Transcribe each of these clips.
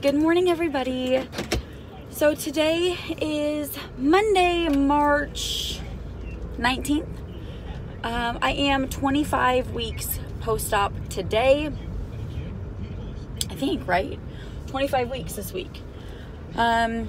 Good morning, everybody. So today is Monday, March 19th. I am 25 weeks post-op today. I think, right? 25 weeks this week. I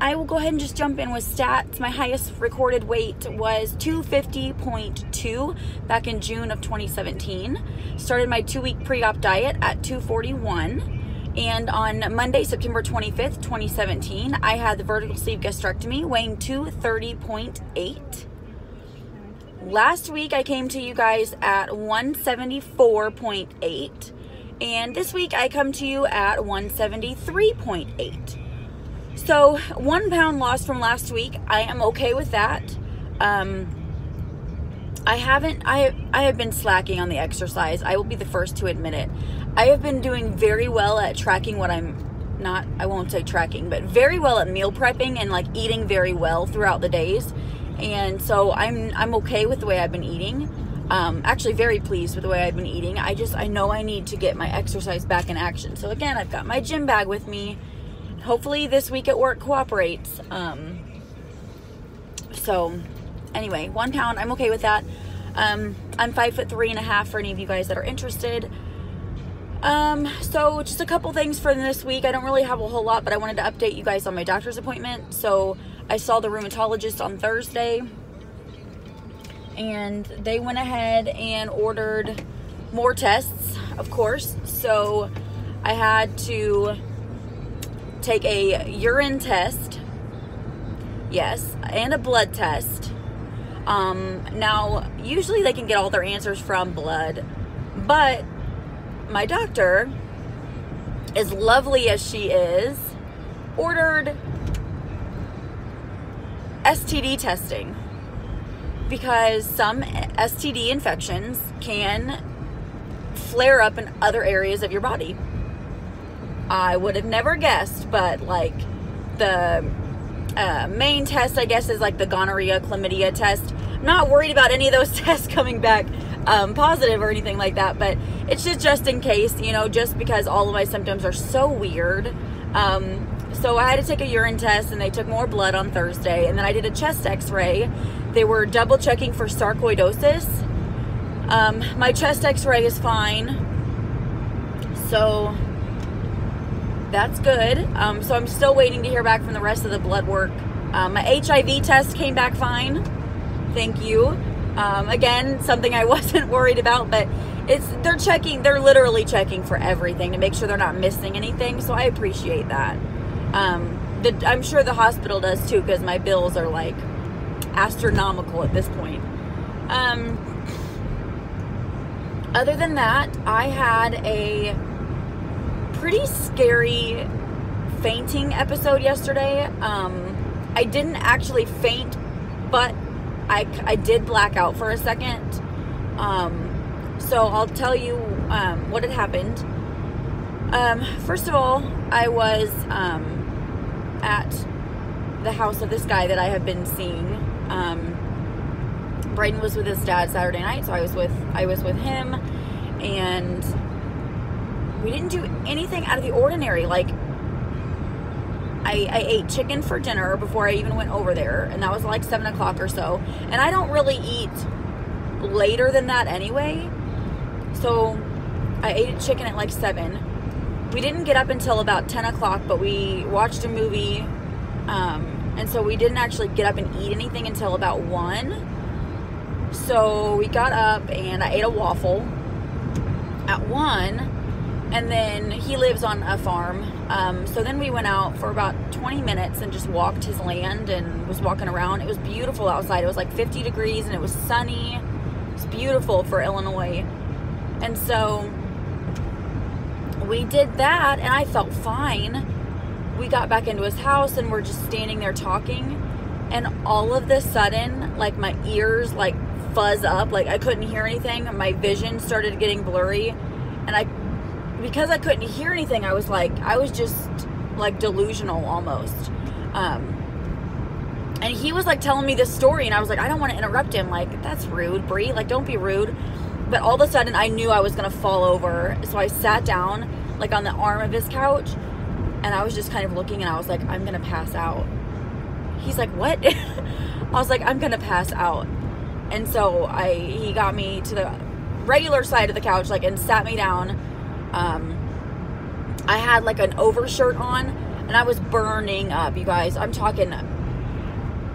will go ahead and just jump in with stats. My highest recorded weight was 250.2 back in June of 2017. Started my 2-week pre-op diet at 241. And on Monday, September 25th, 2017, I had the vertical sleeve gastrectomy weighing 230.8. Last week, I came to you guys at 174.8. And this week, I come to you at 173.8. So 1 pound lost from last week. I am okay with that. I have been slacking on the exercise. I will be the first to admit it. I have been doing very well at tracking what I won't say tracking, but very well at meal prepping and like eating very well throughout the days. And so I'm okay with the way I've been eating. Actually very pleased with the way I've been eating. I know I need to get my exercise back in action. So again, I've got my gym bag with me. Hopefully this week at work cooperates. So anyway, 1 pound, I'm okay with that. I'm 5'3.5" for any of you guys that are interested. So just a couple things for this week. I don't really have a whole lot, but I wanted to update you guys on my doctor's appointment. So I saw the rheumatologist on Thursday, and they went ahead and ordered more tests, of course. So I had to take a urine test, yes, and a blood test. Now, usually they can get all their answers from blood, but my doctor, as lovely as she is, ordered STD testing because some STD infections can flare up in other areas of your body. I would have never guessed, but like the main test, I guess, is like the gonorrhea, chlamydia test. I'm not worried about any of those tests coming back positive or anything like that, but it's just in case, you know, just because all of my symptoms are so weird. So I had to take a urine test, and they took more blood on Thursday, and then I did a chest x-ray. They were double checking for sarcoidosis. My chest x-ray is fine, so that's good. So I'm still waiting to hear back from the rest of the blood work. My HIV test came back fine. Thank you. Again, something I wasn't worried about, but they're literally checking for everything to make sure they're not missing anything. So I appreciate that. I'm sure the hospital does too, because my bills are like astronomical at this point. Other than that, I had a pretty scary fainting episode yesterday. I didn't actually faint, but I did black out for a second. So I'll tell you what had happened. First of all, I was at the house of this guy that I have been seeing. Brayden was with his dad Saturday night, so I was with him, and we didn't do anything out of the ordinary. Like, I ate chicken for dinner before I even went over there, and that was like 7 o'clock or so. And I don't really eat later than that anyway. So I ate chicken at like 7. We didn't get up until about 10 o'clock, but we watched a movie. And so we didn't actually get up and eat anything until about 1. So we got up and I ate a waffle at 1. And then he lives on a farm. So then we went out for about 20 minutes and just walked his land and was walking around. It was beautiful outside. It was like 50 degrees and it was sunny. It's beautiful for Illinois. And so we did that, and I felt fine. We got back into his house and we're just standing there talking. And all of a sudden, like, my ears like fuzz up. Like, I couldn't hear anything. My vision started getting blurry. And because I couldn't hear anything, I was just like delusional almost. And he was like telling me this story, and I was like, I don't want to interrupt him. Like, that's rude, Bree. Like, don't be rude. But all of a sudden, I knew I was going to fall over. So I sat down, like, on the arm of his couch. And I was just kind of looking, and I was like, I'm going to pass out. He's like, what? I was like, I'm going to pass out. And so he got me to the regular side of the couch, like, and sat me down. I had like an overshirt on, and I was burning up, you guys. I'm talking,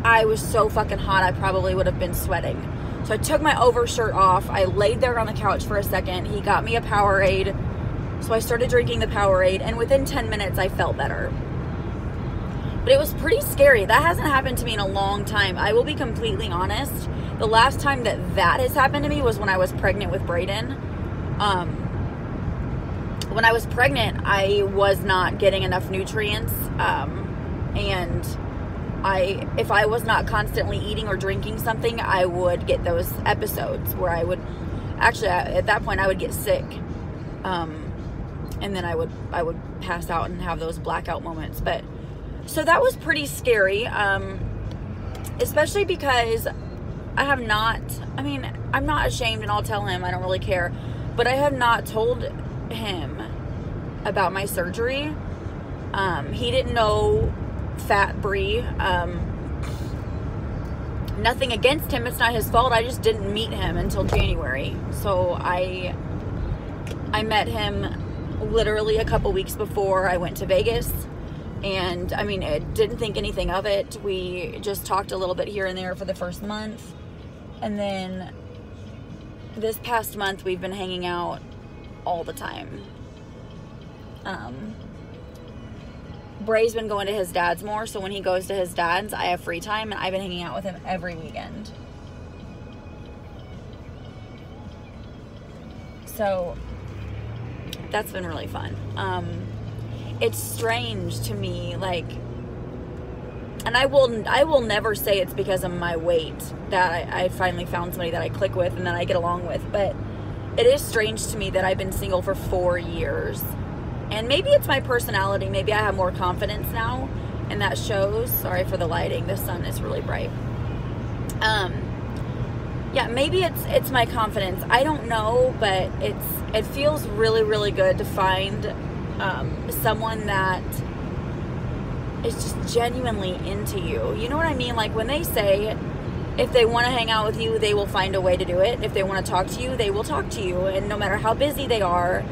I was so fucking hot, I probably would have been sweating. So I took my overshirt off. I laid there on the couch for a second. He got me a Powerade. So I started drinking the Powerade, and within 10 minutes, I felt better. But it was pretty scary. That hasn't happened to me in a long time. I will be completely honest. The last time that has happened to me was when I was pregnant with Brayden. When I was pregnant, I was not getting enough nutrients. And if I was not constantly eating or drinking something, I would get those episodes where I would, actually, at that point, I would get sick. And then I would pass out and have those blackout moments. But so that was pretty scary, especially because I'm not ashamed, and I'll tell him, I don't really care, but I have not told him about my surgery. He didn't know Fat Brie. Nothing against him, it's not his fault. I just didn't meet him until January. So I met him literally a couple weeks before I went to Vegas, and I didn't think anything of it. We just talked a little bit here and there for the first month, and then this past month we've been hanging out all the time. Bray's been going to his dad's more, so when he goes to his dad's, I have free time, and I've been hanging out with him every weekend. So that's been really fun. It's strange to me, like, and I will never say it's because of my weight that I finally found somebody that I click with and that I get along with, but it is strange to me that I've been single for 4 years. And maybe it's my personality. Maybe I have more confidence now, and that shows. Sorry for the lighting. The sun is really bright. Yeah, maybe it's my confidence. I don't know, but it feels really, really good to find someone that is just genuinely into you. You know what I mean? Like when they say, if they want to hang out with you, they will find a way to do it. If they want to talk to you, they will talk to you. And no matter how busy they are,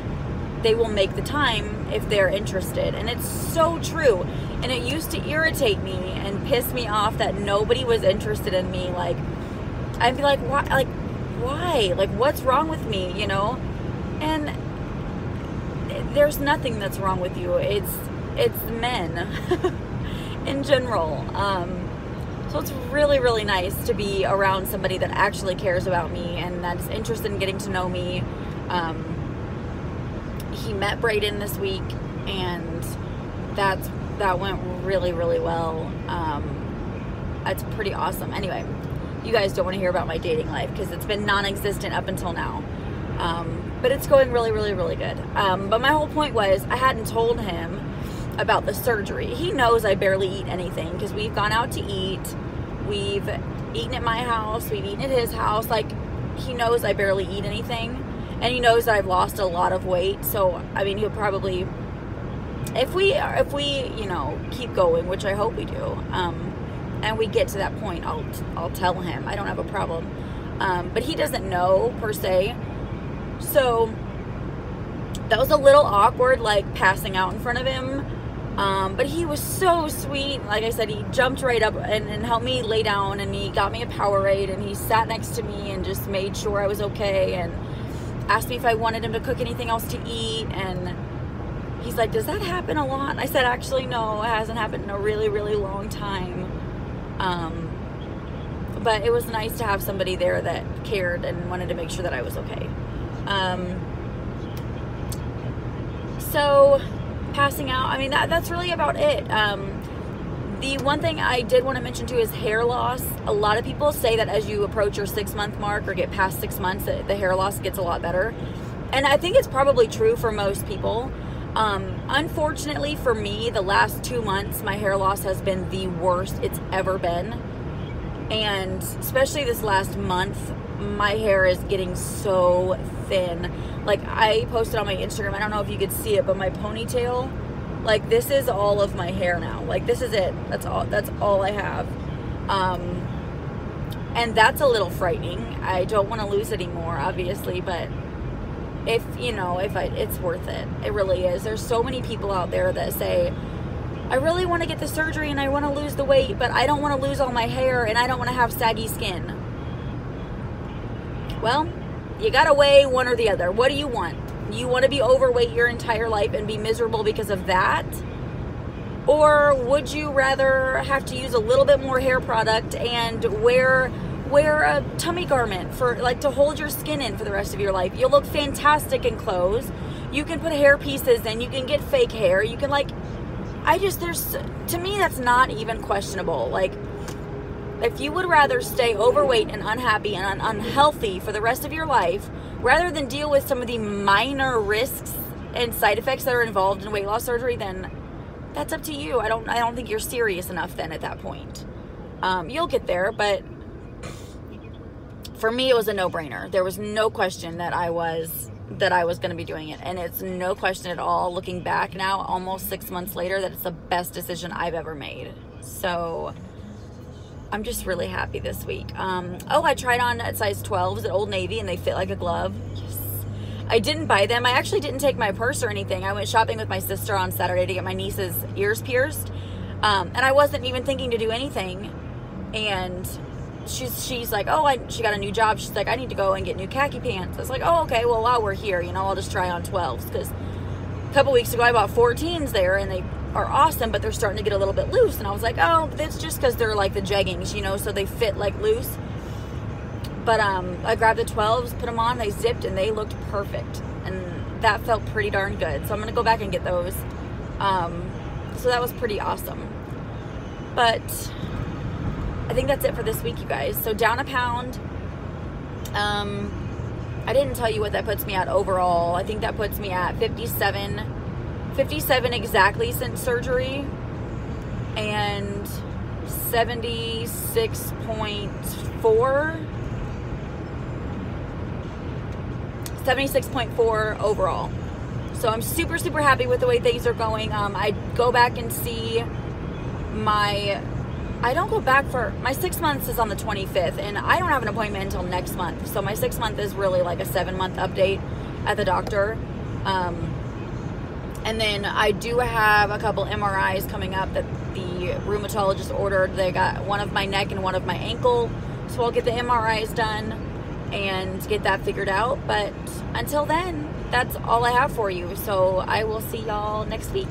they will make the time if they're interested. And it's so true. And it used to irritate me and piss me off that nobody was interested in me. Like, I'd be like, why? Like, what's wrong with me, you know? And there's nothing that's wrong with you. It's men in general. So it's really, really nice to be around somebody that actually cares about me and that's interested in getting to know me. He met Brayden this week, and that went really, really well. That's pretty awesome. Anyway, you guys don't want to hear about my dating life because it's been non-existent up until now. But it's going really, really, really good. But my whole point was I hadn't told him about the surgery. He knows I barely eat anything because we've gone out to eat. We've eaten at my house. We've eaten at his house. Like, he knows I barely eat anything. And he knows that I've lost a lot of weight. So, I mean, he'll probably, if we, you know, keep going, which I hope we do, and we get to that point, I'll tell him. I don't have a problem. But he doesn't know, per se. So, that was a little awkward, like, passing out in front of him. But he was so sweet. Like I said, he jumped right up and helped me lay down, and he got me a Powerade, and he sat next to me and just made sure I was okay, and asked me if I wanted him to cook anything else to eat. And he's like, does that happen a lot? I said, actually, no, it hasn't happened in a really, really long time. But it was nice to have somebody there that cared and wanted to make sure that I was okay. So passing out, I mean, that's really about it. The one thing I did want to mention too is hair loss. A lot of people say that as you approach your 6-month mark or get past 6 months, the hair loss gets a lot better. And I think it's probably true for most people. Unfortunately for me, the last 2 months, my hair loss has been the worst it's ever been. And especially this last month, my hair is getting so thin. Like, I posted on my Instagram, I don't know if you could see it, but my ponytail Like, this is all of my hair now. Like, this is it. That's all I have. And that's a little frightening. I don't want to lose any more, obviously, but it's worth it. It really is. There's so many people out there that say, I really want to get the surgery and I want to lose the weight, but I don't want to lose all my hair and I don't want to have saggy skin. Well, you gotta weigh one or the other. What do you want? You want to be overweight your entire life and be miserable because of that? Or would you rather have to use a little bit more hair product and wear a tummy garment to hold your skin in for the rest of your life? You'll look fantastic in clothes. You can put hair pieces in. You can get fake hair. You can to me, that's not even questionable. Like, if you would rather stay overweight and unhappy and unhealthy for the rest of your life, rather than deal with some of the minor risks and side effects that are involved in weight loss surgery, then that's up to you. I don't think you're serious enough then at that point. You'll get there, but for me, it was a no-brainer. There was no question that I was going to be doing it. And it's no question at all, looking back now, almost 6 months later, that it's the best decision I've ever made. So I'm just really happy this week. I tried on at size 12s at Old Navy, and they fit like a glove. Yes. I didn't buy them. I actually didn't take my purse or anything. I went shopping with my sister on Saturday to get my niece's ears pierced. And I wasn't even thinking to do anything. And she's like, she got a new job. She's like, I need to go and get new khaki pants. I was like, oh, okay, well, while we're here, I'll just try on 12s. Because a couple weeks ago, I bought 14s there, and they are awesome, but they're starting to get a little bit loose. And I was like, oh, that's just because they're like the jeggings, so they fit like loose. But I grabbed the 12s, put them on, they zipped, and they looked perfect. And that felt pretty darn good. So I'm going to go back and get those. So that was pretty awesome. But I think that's it for this week, you guys. So down a pound. I didn't tell you what that puts me at overall. I think that puts me at 57 exactly since surgery, and 76.4 overall. So I'm super, super happy with the way things are going. I go back and see my 6 months is on the 25th, and I don't have an appointment until next month. So my 6 month is really like a 7-month update at the doctor. And then I do have a couple MRIs coming up that the rheumatologist ordered. They got one of my neck and one of my ankle. So I'll get the MRIs done and get that figured out. But until then, that's all I have for you. So I will see y'all next week.